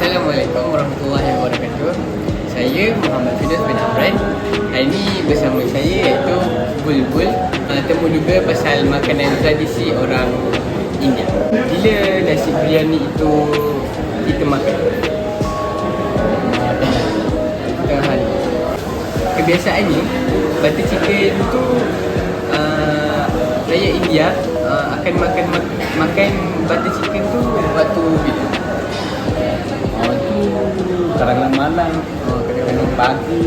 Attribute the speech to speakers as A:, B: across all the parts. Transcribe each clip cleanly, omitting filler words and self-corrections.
A: Assalamualaikum warahmatullahi wabarakatuh. Saya Muhammad Firdaus bin Amran. Hari ini bersama saya iaitu Bulbul temu juga pasal makanan tradisi orang India. Bila nasi biryani itu kita makan? Tengah hari. Kebiasaannya butter chicken tu rakyat India akan makan butter chicken tu waktu bila?
B: Kadang-kadang malam, kadang-kadang pagi.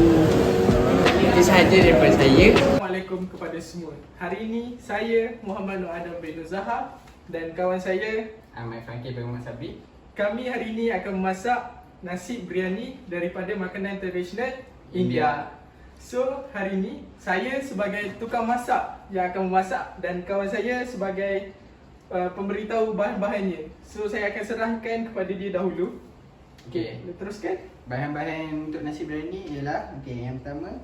A: Itu sahaja daripada saya.
C: Assalamualaikum kepada semua. Hari ini saya Muhammad Nur Adam bin Zahar dan kawan saya
A: Ahmad Fakir bin Muhammad Sabri.
C: kami hari ini akan memasak nasi biryani daripada makanan tradisional India. So hari ini saya sebagai tukang masak yang akan memasak dan kawan saya sebagai pemberitahu bahan-bahannya. So saya akan serahkan kepada dia dahulu. Okey, teruskan.
B: Bahan-bahan untuk nasi biryani ialah yang pertama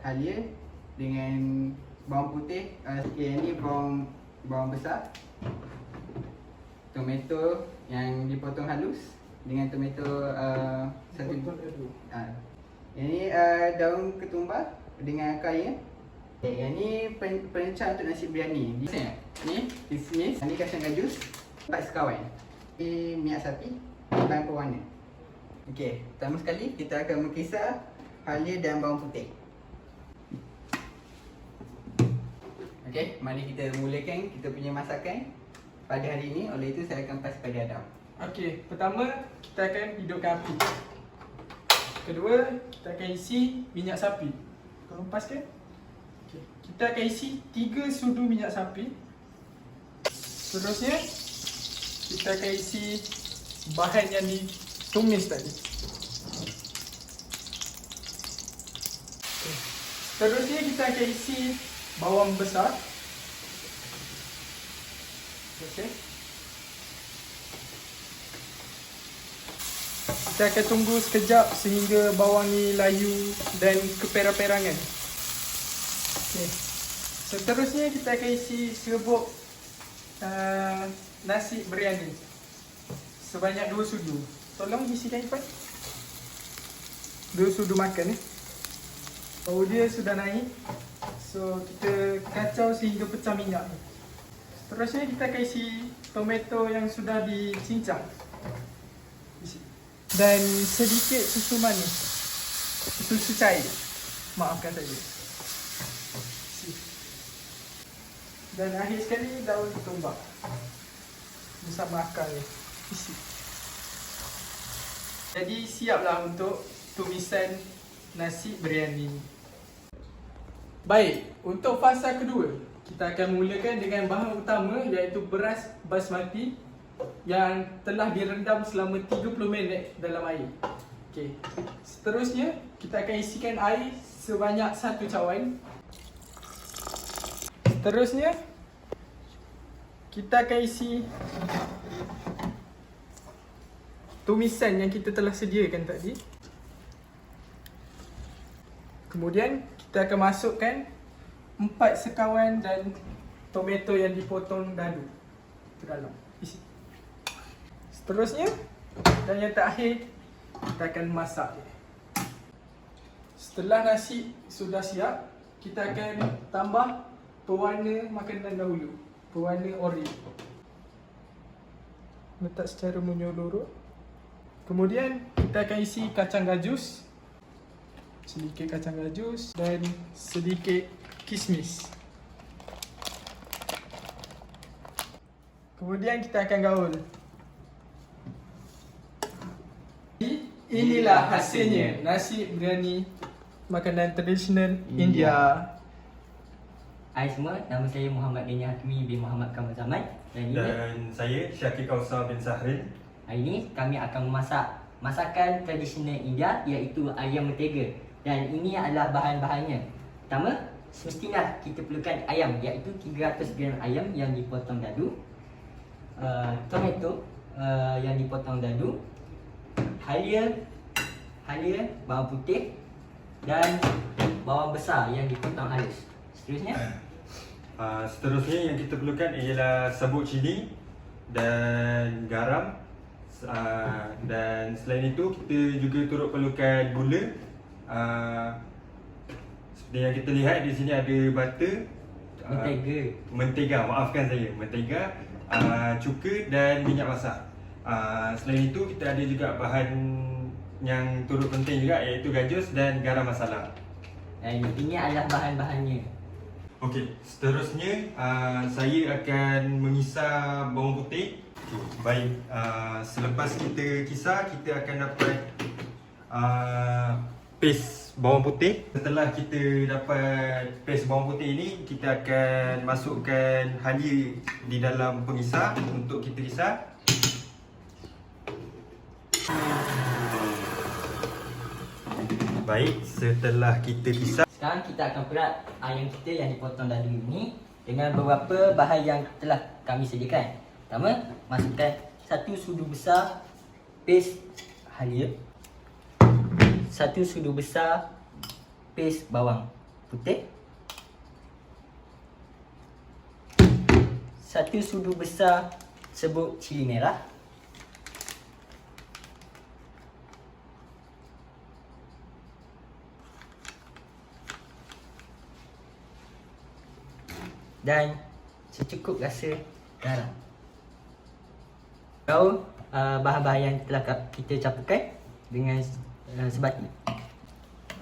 B: halia dengan bawang putih, yang ni bawang besar, tomato yang dipotong halus dengan tomato satu. Yang ni daun ketumbar dengan akarnya. Yang ni perencah untuk nasi biryani. Ni kismis, ni kacang gajus, 4 sekawan. Ini minyak sapi, bahan pewarna. Okey, pertama sekali kita akan mengisar halia dan bawang putih. Okey, mari kita mulakan kita punya masakan pada hari ini. Oleh itu saya akan pass pada Adam.
C: Okey, pertama kita akan hidupkan api. Kedua, kita akan isi minyak sapi. Kau lepaskan. Okey, kita akan isi 3 sudu minyak sapi. Seterusnya, kita akan isi bahan yang ditumis tadi. Okay. Seterusnya kita akan isi bawang besar. Okey. Kita akan tunggu sekejap sehingga bawang ni layu dan keperang-perangan. Okay. Seterusnya kita akan isi serbuk nasi biryani sebanyak 2 sudu. Tolong isikan cepat. 2 sudu makan Bau dia sudah naik. So kita kacau sehingga pecah minyak. Seterusnya kita akan isi tomato yang sudah dicincang. Dan sedikit susu manis. Susu cair. Maafkan saya. Dan akhir sekali daun ketumbar bersama akarnya. Isi. Jadi siaplah untuk tumisan nasi biryani. Baik, untuk fasa kedua, kita akan mulakan dengan bahan utama iaitu beras basmati yang telah direndam selama 30 minit dalam air. Okey. Seterusnya, kita akan isikan air sebanyak 1 cawan. Seterusnya, kita akan isi tumisan yang kita telah sediakan tadi. Kemudian kita akan masukkan 4 sekawan dan tomato yang dipotong dadu ke dalam. Isi. Seterusnya dan yang terakhir kita akan masak. Setelah nasi sudah siap, kita akan tambah pewarna makanan dahulu. Pewarna ori. Letak secara menyeluruh. Kemudian kita akan isi kacang gajus. Sedikit kacang gajus dan sedikit kismis. Kemudian kita akan gaul. Inilah hasilnya nasi biryani makanan tradisional India.
D: Hai semua, nama saya Muhammad Dini Hakimi bin Muhammad Kamal Zaman
E: dan saya Syakir Kausar bin Sahril.
D: Hari ini kami akan memasak masakan tradisional India iaitu ayam mentega. Dan ini adalah bahan-bahannya. Pertama, semestinya kita perlukan ayam iaitu 300 gram ayam yang dipotong dadu, tomato yang dipotong dadu, halia, bawang putih dan bawang besar yang dipotong halus. Seterusnya
E: Seterusnya yang kita perlukan ialah sabut cili dan garam Dan selain itu kita juga turut perlukan gula. Seperti yang kita lihat di sini ada butter, mentega, maafkan saya, mentega, cuka dan minyak masak. Selain itu kita ada juga bahan yang turut penting juga, iaitu gajus dan garam masala.
D: Dan ini adalah bahan-bahannya.
E: Okey, seterusnya saya akan mengisar bawang putih. Baik, selepas kita kisar, kita akan dapat paste bawang putih. Setelah kita dapat paste bawang putih ini, kita akan masukkan halia di dalam pengisar untuk kita kisar. Baik, setelah kita kisar,
D: Sekarang kita akan perat ayam kita yang dipotong dadu ini dengan beberapa bahan yang telah kami sediakan. Pertama, masukkan 1 sudu besar paste halia, 1 sudu besar paste bawang putih, 1 sudu besar serbuk cili merah, dan secukup rasa garam. Gaul bahan-bahan yang telah kita campurkan dengan sebati.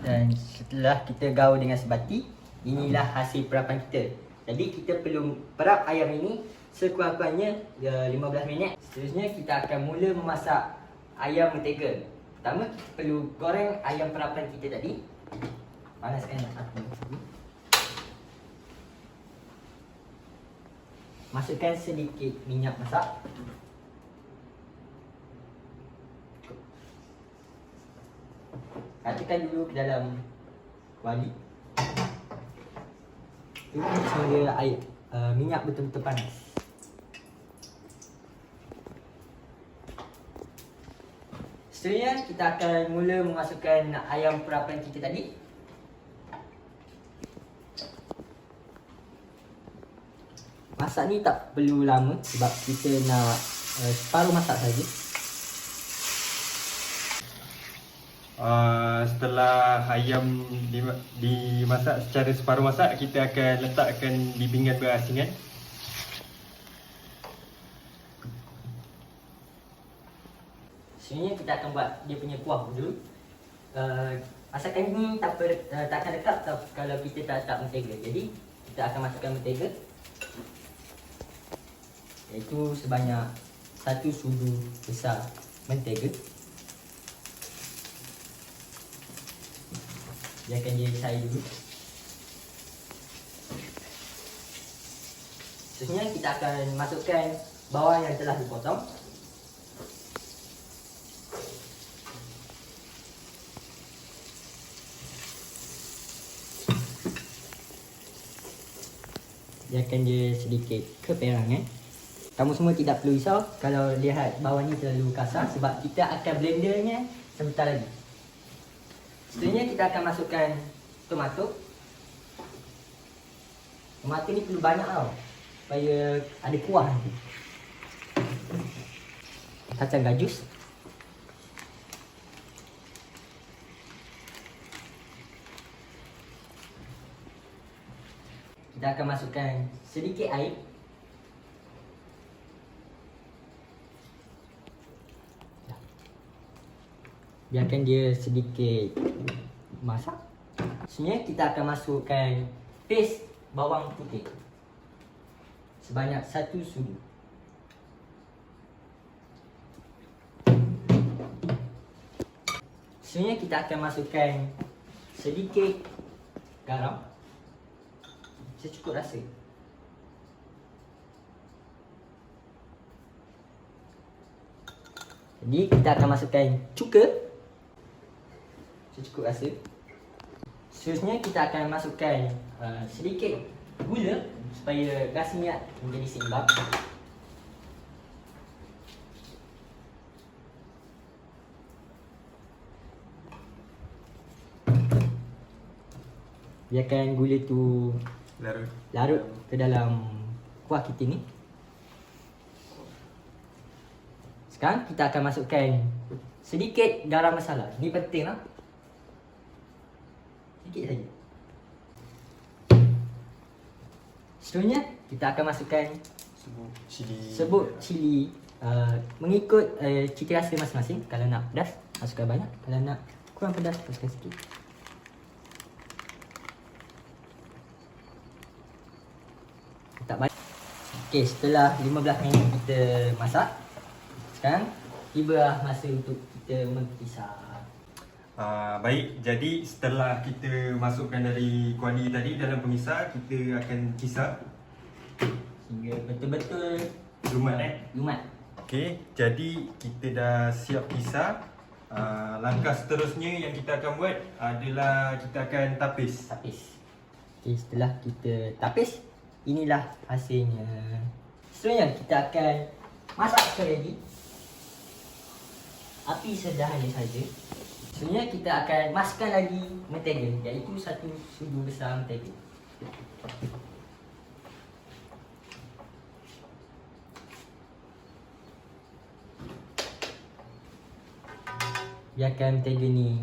D: Dan setelah kita gaul dengan sebati, inilah hasil perapan kita. Jadi kita perlu perap ayam ini sekurang-kurangnya 15 minit. Seterusnya kita akan mula memasak ayam mentega. Pertama kita perlu goreng ayam perapan kita tadi. Panaskan api. Masukkan sedikit minyak masak. Katakan dulu ke dalam kuali. Tunggu sehingga minyak betul-betul panas. Seterusnya kita akan mula memasukkan ayam perapan kita tadi. Masak ni tak perlu lama sebab kita nak separuh masak saja.
E: Setelah ayam dimasak secara separuh masak, kita akan letakkan di pinggan berasingan.
D: Sebenarnya kita akan buat dia punya kuah dulu. Masakan ini tak akan dekat kalau kita tak letak mentega. Jadi kita akan masukkan mentega, iaitu sebanyak 1 sudu besar mentega. Biarkan dia cair dulu. Seterusnya kita akan masukkan bawang yang telah dipotong. Biarkan dia sedikit keperangan. Kamu semua tidak perlu risau kalau lihat bawang ni terlalu kasar sebab kita akan blendernya sebentar lagi. Seterusnya kita akan masukkan tomato. Tomato ni perlu banyak tau supaya ada kuah nanti. Kacang gajus. Kita akan masukkan sedikit air. Biarkan dia sedikit masak. Sebenarnya kita akan masukkan paste bawang putih sebanyak 1 sudu. Sebenarnya kita akan masukkan sedikit garam secukup rasa. Jadi kita akan masukkan cuka secukup rasa. Seterusnya kita akan masukkan sedikit gula supaya rasanya menjadi seimbang. Biarkan gula tu larut ke dalam kuah kita ni. Sekarang kita akan masukkan sedikit garam masala. Ni penting lah. Sedikit saja. Seterusnya kita akan masukkan serbuk cili mengikut cita rasa masing-masing. Kalau nak pedas, masukkan banyak. Kalau nak kurang pedas, masukkan sikit. Tak banyak. Okey, setelah 15 minit kita masak, sekarang tibalah masa untuk kita mengkisar.
E: Baik, jadi setelah kita masukkan dari kuali tadi dalam pengisar, kita akan kisar
D: Hingga betul-betul
E: lumat
D: lumat.
E: Okey, jadi kita dah siap kisar. Langkah seterusnya yang kita akan buat adalah kita akan tapis.
D: Tapis. Okey, setelah kita tapis, inilah hasilnya. Seterusnya kita akan masak sekali lagi. Api sederhana saja. Seterusnya kita akan masukkan lagi mentega, iaitu 1 sudu besar mentega. Biarkan mentega ni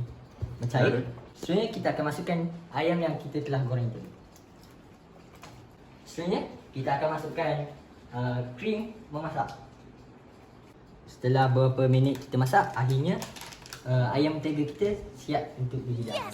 D: mencair. Seterusnya kita akan masukkan ayam yang kita telah goreng tadi. Seterusnya kita akan masukkan krim memasak. Setelah beberapa minit kita masak, akhirnya ayam mentega kita siap untuk dihidangkan.